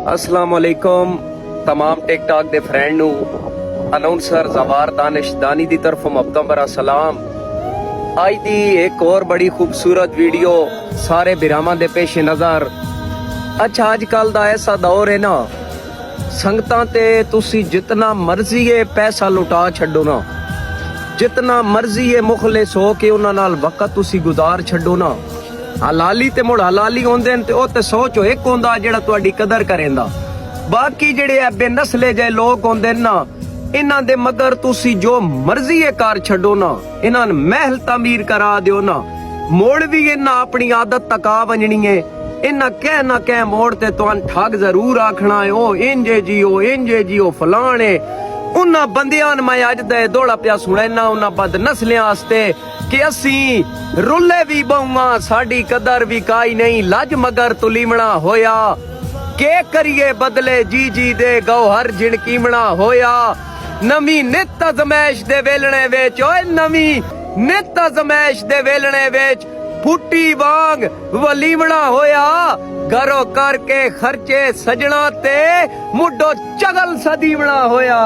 अस्सलाम वालेकुम तमाम टिकटॉक दे फ्रेंड नू अनाउंसर जवार दानिशदानी दी तरफ मुहब्बतां भरा सलाम। आज दी एक और बड़ी खूबसूरत वीडियो सारे बिरामां दे पेश नज़र। अच्छा अजकल दा ऐसा दौर है ना, संगतां ते तुसी जितना मर्जी है पैसा लुटा छड्डो ना, जितना मर्जी है मुखलिस हो के उन्हां नाल वक्त तुसी गुजार छड्डो ना। हलाली ते मुड़ हलाली होंदे न ते ओ ते सोचो एक होंदा जेड़ा तुहाडी कदर करेंदा। बाकी जेड़े ऐ बेनस्ले जे लोग होंदे ना, इन्हां दे मगर तुसी जो मर्जी है कार छड्डो ना, इन्हां महल तामीर करा दियो ना, मोड़ भी इन्हां अपनी आदत तक आ वंजनी है। इन्हां कह ना कह मोड़ ते तुहान ठग जरूर आखना है, ओ इंजे जियो फलाने। उन्हां बंदियां मैं अज दे दौड़ा पिया सुनैना उन्हां बद नस्लियां आस्ते कि असी रुले भी बहुआ साडी कदर भी काई नहीं, लज मगर तुलीमना होया के करिए बदले जी दे गौहर जिणकीमना होया। नवी नित अजमैश दे वेलणे विच, ओए नवी नित अजमैश दे वेलणे विच फुट्टी वांग वलीमना होया। घरों करके खर्चे सजना ते मुड्डो चगल सदीमना होया।